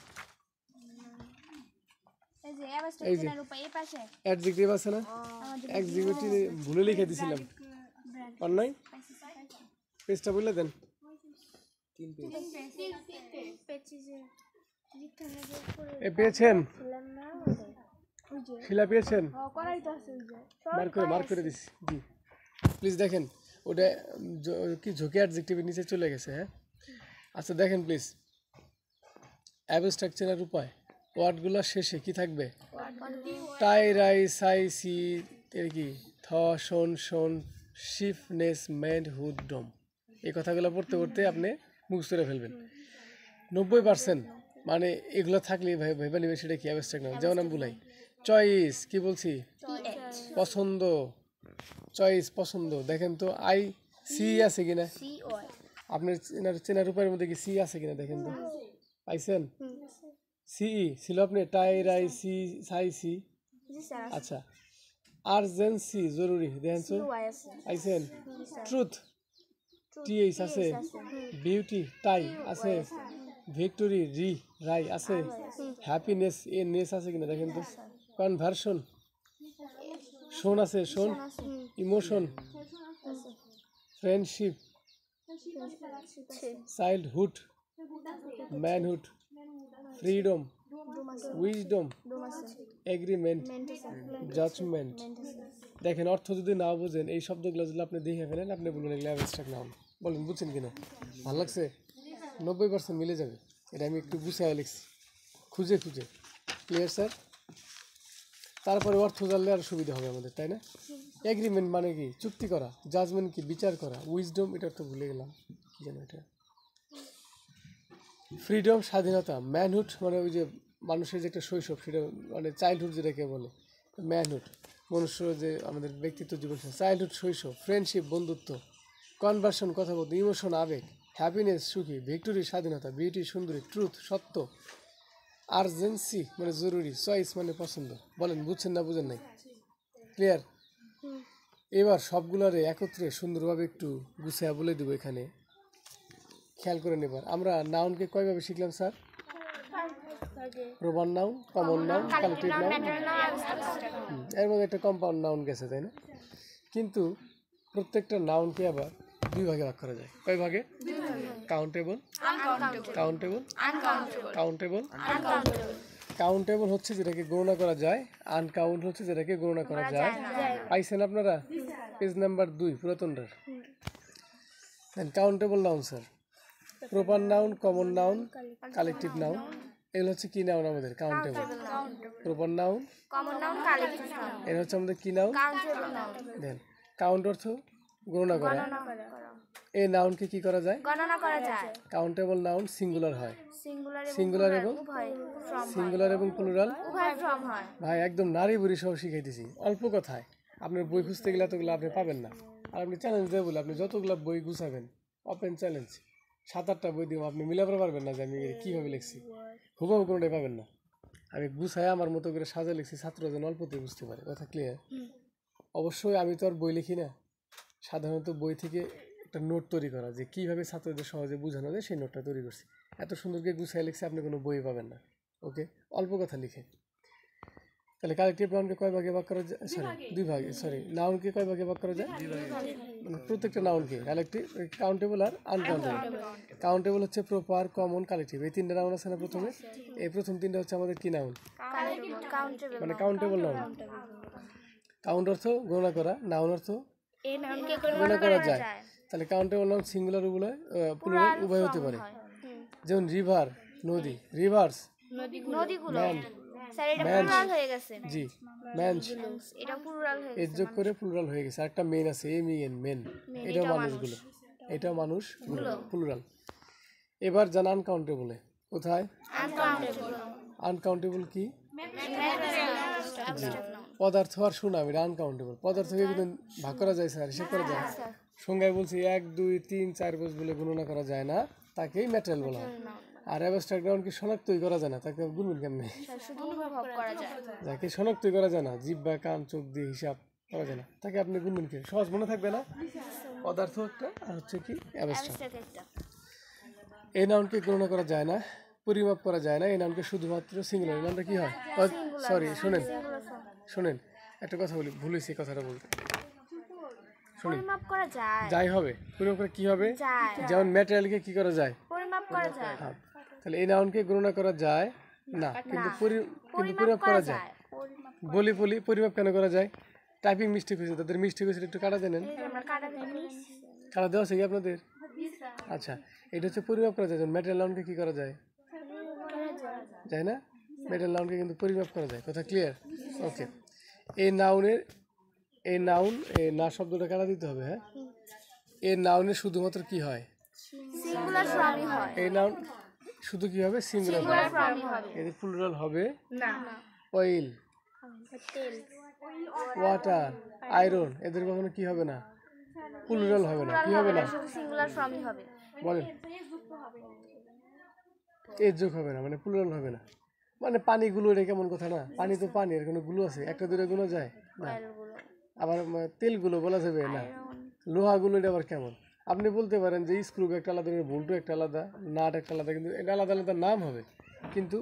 এই যে অ্যাবস্ট্রাকশনের উপায় এই পাশে অ্যাডজেক্টিভ আছে না? অ্যাডজেক্টিভ ভুলে লিখে দিছিলাম, পান নাই? পেজটা বলে দেন। পেয়েছেন? শিলা পেয়েছেন? মার্ক করে দিছি। জি প্লিজ দেখেন, ওটা কি ঝুঁকি অ্যাডজেক্টিভের নিচে চলে গেছে। হ্যাঁ আচ্ছা দেখেন প্লিজ, অ্যাবস্ট্রাক্ট চেনার উপায়। ওয়ার্ডগুলোর শেষে কি থাকবে? টাই রাই সাই সি এর কি থ শোন শোন শিফনেস মেড হুড ডম, এই কথাগুলো পড়তে পড়তে আপনি মুখস্থ করে ফেলবেন। 90% মানে এগুলো থাকলে ভেবে নেবেন সেটা কি অ্যাবস্ট্রাক্ট নাম। যেমন আমি বলাই চয়েস, কি বলছি? পছন্দ। চয়েস পছন্দ। দেখেন তো আই সি আছে কিনা আপনার চেনার উপায়ের মধ্যে, কি সি আছে কিনা দেখেন তো। পাইছেন? সিই ছিল আপনি টাই রাই সি সাই সি। আচ্ছা, আর্জেন্সি জরুরি, দেখেন তো পাইছেন? ট্রুথ টিএইচ আছে। বিউটি টাই আছে। ভিক্টোরি রি রাই আছে। হ্যাপিনেস এ নেস আছে কিনা দেখেন তো। কনভার্সন শোন আছে, শোন। Emotion, friendship, childhood, manhood, freedom, wisdom, agreement, judgement. দেখেন অর্থ যদি না বুঝেন, এই শব্দগুলো যদি আপনি দেখে ফেলেন, আপনি বলবেন এগুলো অ্যাবস্ট্রাক্ট নাউন। বলেন বুঝছেন কিনা? ভালো লাগছে? 90% মিলে যাবে। এটা আমি একটু গুছিয়ে লিখছি, খুঁজে খুঁজে। Clear sir? তারপরে অর্থ জানলে আর সুবিধা হবে আমাদের, তাই না? এগ্রিমেন্ট মানে কি? চুক্তি করা। জাজমেন্ট কি? বিচার করা। উইজডম এটা তো ভুলে গেলাম, কি যেন এটা। ফ্রিডম স্বাধীনতা। ম্যানহুড মানে ওই যে মানুষের যে একটা শৈশব, সেটা মানে চাইল্ডহুড যেটাকে বলে ম্যানহুড, মনুষ্য যে আমাদের ব্যক্তিত্ব জীবন, চাইল্ডহুড শৈশব। ফ্রেন্ডশিপ বন্ধুত্ব। কনভার্সন কথা বলতে। ইমোশন আবেগ। হ্যাপিনেস সুখী। ভিক্টোরি স্বাধীনতা। বিউটি সুন্দরী। ট্রুথ সত্য। আর্জেন্সি মানে জরুরি। চয়েস মানে পছন্দ। বলেন বুঝছেন না বুঝেন নাই? ক্লিয়ার? এবার সবগুলোরে একত্রে সুন্দরভাবে একটু গুছিয়ে বলে দেবো। এখানে খেয়াল করে নেবার, আমরা নাউনকে কয়ভাবে শিখলাম sir? Pronoun noun, common noun, collective noun. এর মধ্যে একটা কম্পাউন্ড নাউন গেছে, তাই না? কিন্তু প্রত্যেকটা নাউনকে আবার দুই ভাগে ভাগ করা যায়। কয় ভাগে? Countable, countable, countable. কাউন্টেবল হচ্ছে যেটাকে গণনা করা যায়, আনকাউন্ট হচ্ছে যেটাকে গণনা করা যায়। পাইছেন আপনারা? পেজ নাম্বার 2 পুরাতনটার। Countable noun sir, proper noun, common noun, collective noun, এগুলো হচ্ছে কি নাউন আমাদের? Countable. Proper noun, common noun, collective noun, এটা হচ্ছে আমাদের কি noun? Countable noun. Then count অর্থ গণনা করা। এই নাউনকে কি করা যায়? গণনা করা যায়। কাউন্টেবল নাউন সিঙ্গুলার হয়। সিঙ্গুলার এবং উভয় ফ্রম হয়। সিঙ্গুলার এবং প্লুরাল উভয় ফ্রম হয়। ভাই একদম নারী বুড়ি সহ শিখাইতেছি অল্প কথায়। আপনার বই খুঁজতে গেলে এতগুলো আপনি পাবেন না। আর আপনি চ্যালেঞ্জ দেবো বলে আপনি যতগুলো বই গুছাবেন, ওপেন চ্যালেঞ্জ 7-8টা বই দিব, আপনি মিলাতে পারবেন না যে আমি কীভাবে লিখছি। হুবহু কোনোটাই পাবেন না। আমি গুছায় আমার মতো করে সাজা লিখছি, ছাত্র যেন অল্পতেই বুঝতে পারে। কথা ক্লিয়ার? অবশ্যই আমি তো আর বই লিখি না, সাধারণত বই থেকে একটা নোট তৈরি করা, যে কীভাবে ছাত্রদের সহজে বোঝানো যায় সেই নোটটা তৈরি করছি। এত সুন্দরকে গুছায় লিখছি, আপনি কোনো বই পাবেন না। ওকে, অল্প কথা লিখে। তাহলে কালেক্টিভ নাউনকে কয় ভাগে ভাগ করা যায়? দুই ভাগে। নাউনকে কয় ভাগে ভাগ করা যায়? মানে প্রত্যেকটা নাউনকে কালেক্টিভ, কাউন্টেবল আর আনকাউন্টেবল। কাউন্টেবল হচ্ছে প্রপার, কমন, কালেক্টিভ, এই 3টা নাউন আছে না প্রথমে? এই প্রথম 3টা হচ্ছে আমাদের কি নাউন? মানে কাউন্টেবল নাউন। কাউন্ট অর্থ গণনা করা, নাউন অর্থ এই নাউনকে গণনা করা যায়। তাহলে কাউন্টেবল নাউন সিঙ্গুলার প্লুরাল উভয় হতে পারে। যেমন রিভার নদী, রিভার্স নদীগুলো ম্যান, স্যার এটা প্লুরাল হয়ে গেছে। জি ম্যানস, এটা প্লুরাল হয়ে এর গেছে। যোগ করে প্লুরাল হয়ে গেছে। আরেকটা মেন আছে, এম মেন, এটাও মানুষগুলো, এটাও মানুষগুলো প্লুরাল। এবার যান আনকাউন্টেবলে। কোথায়? আনকাউন্টেবল আনকাউন্টেবল কি? পদার্থ আর সুনাম, এটা আনকাউন্টেবল। পদার্থকে কিন্তু ভাগ করা যায় স্যার, হিসেব করা যায়। সংজ্ঞায় বলছি 1 2 3 4 5 বলে গণনা করা যায় না, তাকেই ম্যাটেরিয়াল বলা হয়। আর অ্যাবস্ট্রাক্ট নাউন কি শনাক্তই করা যায় না, তাকে গুণগুণ কেমনে? শুধু অনুভব করা যায়। যাকে শনাক্তই করা যায় না, জিহ্বা কান চোখ দিয়ে হিসাব করা যায় না, তাকে আপনি গুণগুণ কি সহজ মনে থাকবে না? পদার্থ একটা আর হচ্ছে কি অ্যাবস্ট্রাক্ট। Abstract একটা। এই নাউনকে গণনা করা যায় না, পরিমাপ করা যায় না। এই নাউনকে শুধুমাত্র সিঙ্গুলার, এই নাউনটা কি হয়? সরি শুনেন শুনেন, একটা কথা বলি, ভুলেছি কথাটা বলতে। শুনি, পরিমাপ করা যায়। যাই হবে, পরিমাপ করে কি হবে? যায়। যেমন ম্যাটেরিয়ালকে কি করা যায়? পরিমাপ করা যায়। হ্যাঁ, তাহলে এই নাউনকে গণনা করা যায় না, কিন্তু পরিমাপ করা যায়। বলি পরিমাপ কেন করা যায়? টাইপিং মিস্টেক হয়েছে, তাদের মিস্টেক হয়েছে, একটু কাটা দেন। আমরা কাটা দিই। কাটা দেওয়া আছে কি আপনাদের? আচ্ছা, এটা হচ্ছে পরিমাপ করা যায়। ম্যাটেরিয়াল নাউনকে কি করা যায়? যায় না। ম্যাটেরিয়াল নাউনকে কিন্তু পরিমাপ করা যায়। কথা ক্লিয়ার? ওকে। এই নাউন এই না শব্দটা কাটা দিতে হবে। হ্যাঁ, এই নাউনের শুধুমাত্র কি হয়? সিঙ্গুলার ফর্মই হয়। এই নাউন শুধু কি হবে? সিঙ্গুলার হবে। ফর্মই হবে। এদের প্লুরাল হবে না। অয়েল, তেল, ওয়াটার, আয়রন। এদের কখনো কি হবে না? প্লুরাল হবে না। কি হবে না? শুধু সিঙ্গুলার ফর্মই হবে। বলেন, এর যোগ হবে না, মানে প্লুরাল হবে না। মানে পানিগুলো, এটা কেমন কথা না? পানি তো পানি, এর কোনো গুলো আছে? একটা দুটো গুলো যায় না। অয়েলগুলো, আবার তেলগুলো বলা যাবে না। লোহাগুলো, এটা আবার কেমন? আপনি বলতে পারেন যে স্ক্রু একটা আলাদা, ভোল্টও একটা আলাদা, নাট একটা আলাদা, কিন্তু এটা আলাদা আলাদা নাম হবে। কিন্তু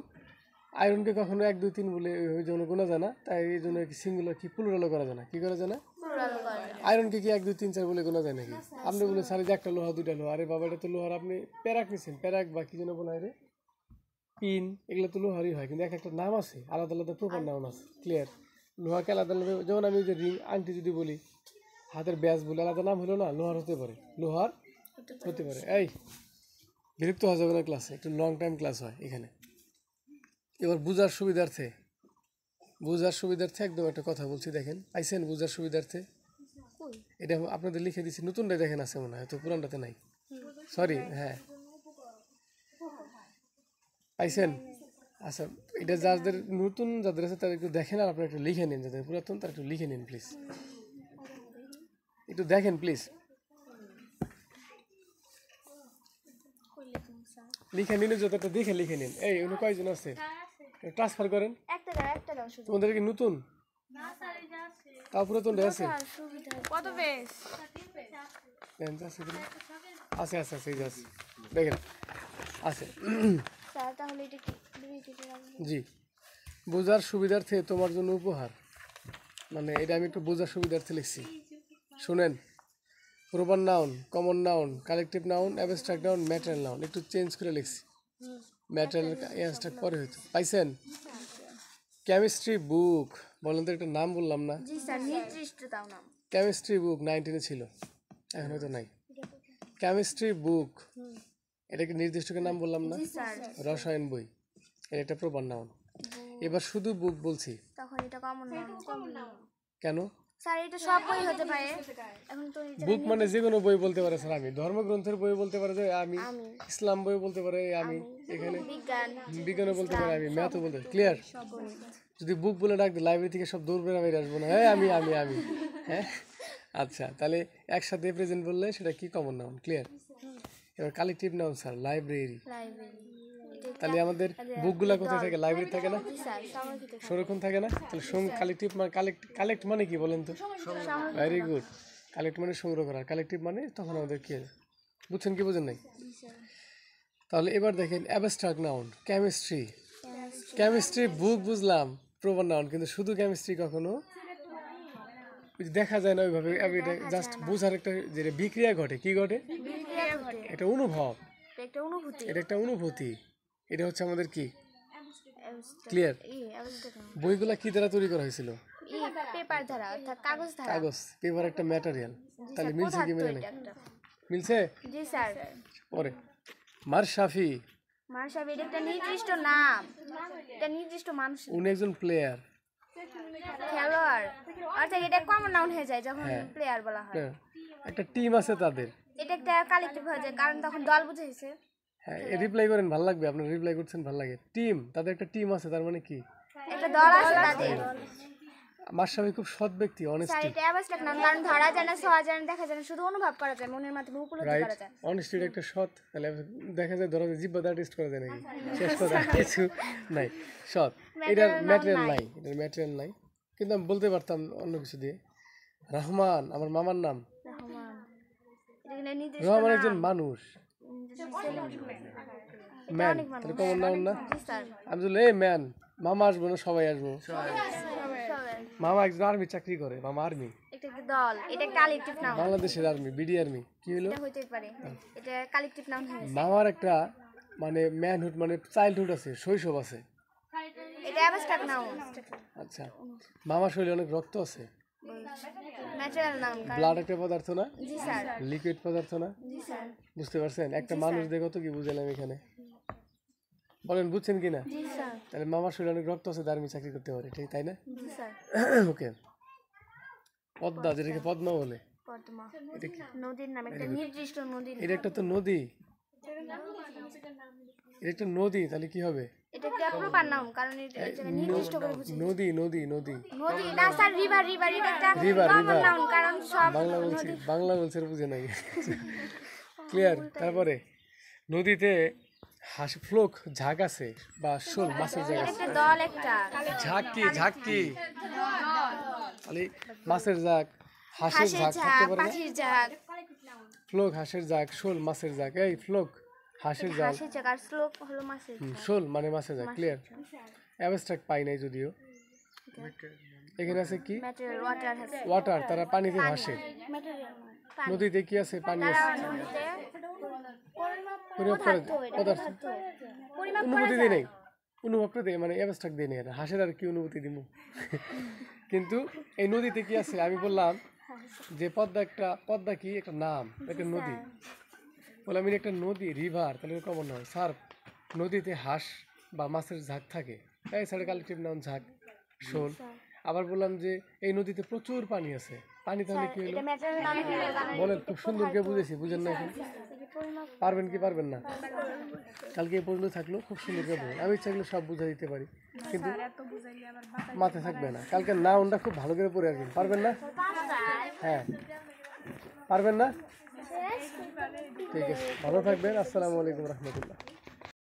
আয়রনকে কখনো 1 2 3 বলে ওই জন্য গোনা যায় না, তাই এই জন্য সিঙ্গুলার কি প্লুরালও করা যায় না। কি করা যায় না? প্লুরাল করা যায়। আয়রনকে কি 1 2 3 4 বলে গোনা যায় নাকি? আপনি বলে স্যার যে একটা লোহা, দুইটা লোহা। আরে বাবা, এটা তো লোহার। আপনি প্যারাক নিছেন, প্যারাক বা কি যেন বলা হয় রে, পিন, এগুলো তো লোহারই হয়, কিন্তু এক একটা নাম আছে, আলাদা আলাদা প্রপার নাম আছে। ক্লিয়ার? লোহাকে আলাদা আলাদা, যেমন আমি যে রিং, আংটি যদি বলি, হাতের ব্যাস বলে আলাদা নাম হলো না, লোহার হতে পারে, লোহার হতে পারে। এই বিরক্ত হওয়া যাবে না ক্লাসে, একটু লং টাইম ক্লাস হয় এখানে। এবার বুঝার সুবিধার্থে একদম একটা কথা বলছি, দেখেন। পাইছেন? বুঝার সুবিধার্থে এটা আপনাদের লিখে দিচ্ছি, নতুনটাই দেখেন আছে মনে হয়, তো পুরানটাতে নাই। সরি, হ্যাঁ পাইছেন? আচ্ছা, এটা যাদের নতুন, যাদের আছে তারা একটু দেখেন, আর আপনারা একটু লিখে নিন। যাদের পুরাতন তারা একটু লিখে নিন প্লিজ, একটু দেখেন প্লিজ, লিখে নিন। যতটা দেখে লিখে নিন। এই অন্য কয়জন আছে? ট্রান্সফার করেন। একটা দাও শুধু। তোমাদের কি নতুন? তাও পুরাতনটা আছে? কত পেজ? আছে আছে আছে, এই যে আছে, দেখেন আছে। স্যার তাহলে এটা কি দুই থেকে রাখবো? জি, বোঝার সুবিধার্থে তোমার জন্য উপহার, মানে এটা আমি একটু বোঝার সুবিধার্থে লিখছি। শুনেন, proper noun, common noun, collective noun, abstract noun, material noun. একটু চেঞ্জ করে লিখছি, ম্যাটেরিয়াল অ্যাবস্ট্রাক্ট পরে হইতো। পাইছেন? কেমিস্ট্রি বুক, বলেন তো, একটা নাম বললাম না? জি স্যার, নির্দিষ্ট দাও নাম। কেমিস্ট্রি বুক 19-এ ছিল, এখন হয়তো নাই। কেমিস্ট্রি বুক, এটাকে নির্দিষ্ট নাম বললাম না? জি স্যার। রসায়ন বই, এটা একটা প্রপার নাউন। এবার শুধু বুক বলছি, তখন এটা কমন নাউন। কেন? স্যার এটা সব বই হতে পারে। এখন তো এই বুক মানে যে কোনো বই বলতে পারে স্যার। আমি ধর্মগ্রন্থের বই বলতে পারে, যে আমি ইসলাম বই বলতে পারে, আমি এখানে বিজ্ঞানও বলতে পারে, আমি ম্যাথও বলতে পারি। ক্লিয়ার? যদি বুক বলে ডাক দিই, লাইব্রেরি থেকে সব দৌড় বেড়া বেরিয়ে আসবো না, হ্যাঁ আমি আমি আমি হ্যাঁ। আচ্ছা, তাহলে একসাথে প্রেজেন্ট বললে সেটা কি? Common noun. ক্লিয়ার? এবার কালেকটিভ নাউন স্যার, লাইব্রেরি। তাহলে আমাদের বুকগুলা কোথায় থাকে? লাইব্রেরি থাকে না? সংরক্ষণ থাকে না? তাহলে কালেকটিভ মানে কালেক্ট মানে কি বলেন তো? Very good. কালেক্ট মানে সংগ্রহ করা, কালেকটিভ মানে তখন আমাদের কি, বুঝছেন কি বোঝেন নাই? তাহলে এবার দেখেন অ্যাবস্ট্রাক্ট নাউন, কেমিস্ট্রি বুক বুঝলাম, প্রপার নাউন, কিন্তু শুধু কেমিস্ট্রি কখনো দেখা যায় না ওইভাবে। এটা জাস্ট বোঝার একটা যে বিক্রিয়া ঘটে। কি ঘটে? একটা অনুভব, এটা একটা অনুভূতি। এটা হচ্ছে আমাদের কি? ক্লিয়ার? বইগুলা কি দ্বারা তৈরি করা হয়েছিল? পেপার ধারা অর্থাৎ কাগজ ধারা। কাগজ, পেপার একটা ম্যাটেরিয়াল। জি তাহলে স্যার, মিলছে কি মিলে পদার্থ নাই? এটা একটা। মিলছে? জি স্যার। পরে মারশাফি, মাশরাফি এটা একটা নির্দিষ্ট নাম, এটা নির্দিষ্ট মানুষ, উনি একজন প্লেয়ার। খেলোয়াড় অর্থাৎ এটা কমন নাউন হয়ে যায় যখন হ্যাঁ। প্লেয়ার বলা হয়। একটা টিম আছে তাদের। এটা একটা কালেক্টিভ হয়ে যায় কারণ তখন দল বুঝাইছে। হ্যাঁ, রিপ্লাই করেন, ভালো লাগবে। আপনার রিপ্লাই করছেন, ভালো লাগে। টিম, তাদের একটা টিম আছে, তার মানে কি? একটা দল আছে তাদের। মাশরাফি খুব সৎ ব্যক্তি, স্যার অনেস্টি। এটা অ্যাবস্ট্রাক্ট নাউন কারণ ধরা যায় না, ছোঁয়া যায় না, দেখা যায় না, শুধু অনুভব করা যায়, মনের মাধ্যমে উপলব্ধি রাইট, করা যায়। অনেস্টির একটা সৎ। তাহলে দেখা যায় ধরা যায় জিব্বা টেস্ট করা যায় নাকি? শেষ কথা কিছু নাই, সৎ। এটার ম্যাটেরিয়াল নাই, এটার ম্যাটেরিয়াল নাই, কিন্তু আমি বলতে পারতাম অন্য কিছু দিয়ে। রহমান আমার মামার নাম। রহমান এটা কিন্তু নির্দিষ্ট রহমান নাম। একজন মানুষ, ম্যান। তাহলে কমন নাউন না? জি স্যার। আমি বলি এই ম্যান, মামা আসবো না সবাই আসবো? সবাই। মামা একজন আর্মি চাকরি করে, মামা আর্মি, এটা একটা দল, এটা কালেক্টিভ নাউন। বাংলাদেশের আর্মি, বিডি আর্মি। কি হলো? এটা হইতে পারে, এটা কালেক্টিভ নাউন হয়ে গেছে। মামার একটা মানে ম্যানহুড মানে চাইল্ডহুড আছে, শৈশব আছে। এটা অ্যাবস্ট্রাক্ট নাউন, আচ্ছা, মামার শরীরে অনেক রক্ত আছে। Natural noun. ব্লাড একটা পদার্থ না? জি স্যার। লিকুইড পদার্থ না? জি স্যার। বুঝতে পারছেন? একটা মানুষ দেখো তো কি বুঝালাম এখানে, বলেন বুঝছেন কিনা? জি স্যার। তাহলে মামার শরীরে অনেক রক্ত আছে, আর্মি চাকরি করতে পারে, ঠিক তাই না? জি স্যার। ওকে। পদ্মা, যেটাকে পদ্মা বলে, পদ্মা এটা কি? নদীর নাম, একটা নির্দিষ্ট নদীর এটা একটা তো নদী, এটা একটা নদী, তাহলে কি হবে? এটা একটা প্রপার নাউন কারণ এটা জায়গায় নির্দিষ্ট করে বুঝি। নদী, নদী, নদী। নদী না স্যার, রিভার, রিভার এটা একটা রিভার, কমন রিভার। নাউন কারণ সব বাংলা বলছি, বাংলা বলছে, বুঝে নাই। ক্লিয়ার? তারপরে নদীতে হাঁস, ফ্লোক, ঝাঁক আছে বা শোল, মাছের জায়গা আছে। একটা দল, একটা ঝাঁক কি? ঝাঁক কি? তাহলে মাছের ঝাঁক, হাঁসের হাঁসের ঝাঁক থাকতে ঝাঁক, পারে না? পাখির ঝাঁক, ফ্লোক হাঁসের ঝাঁক, শোল মাছের ঝাঁক। এই ফ্লোক হাঁসের ঝাঁক, হাঁসের ঝাঁক আর স্লোপ হলো মাছের ঝাঁক। শোল মানে মাছের ঝাঁক। ক্লিয়ার? অ্যাবস্ট্রাক্ট পাই নাই যদিও। এখানে আছে কি? ম্যাটেরিয়াল ওয়াটার হ্যাজ ওয়াটার, তারা পানিতে ভাসে। ম্যাটেরিয়াল নদীতে কি আছে? পানি তারা আছে। নদীতে পরিমাপ করে পদার্থ, পরিমাপ অনুভূতি দিয়ে নেই, অনুভবটা দিয়ে মানে অ্যাবস্ট্রাক্ট দিয়ে নেই। হাঁসের আর কি অনুভূতি দিব? কিন্তু এই নদীতে কি আছে? আমি বললাম যে পদ্মা, একটা পদ্মা কি একটা নাম, একটা নদী। বললাম আমি একটা নদী, রিভার, তাহলে কমন নয় সার্ফ। নদীতে হাঁস বা মাছের ঝাঁক থাকে, এই সাইডে কালেক্টিভ নাউন ঝাঁক, শোল। আবার বললাম যে এই নদীতে প্রচুর পানি আছে, পানি তাহলে কি হলো? এটা ম্যাটেরিয়াল নাউন হলো কারণ বলেন, খুব সুন্দর করে বুঝেছি, বুঝেন না এখন? পারবেন কি পারবেন না? কালকে এই পর্যন্ত থাকলো, খুব সুন্দর করে বলুন। আমি চাইলে সব বুঝা দিতে পারি, কিন্তু মাথায় থাকবে না। কালকে নাউনটা খুব ভালো করে পড়ে আসবেন, পারবেন না? হ্যাঁ, পারবেন না? ঠিক আছে, ভালো থাকবেন। আসসালামু আলাইকুম রহমতুল্লাহ।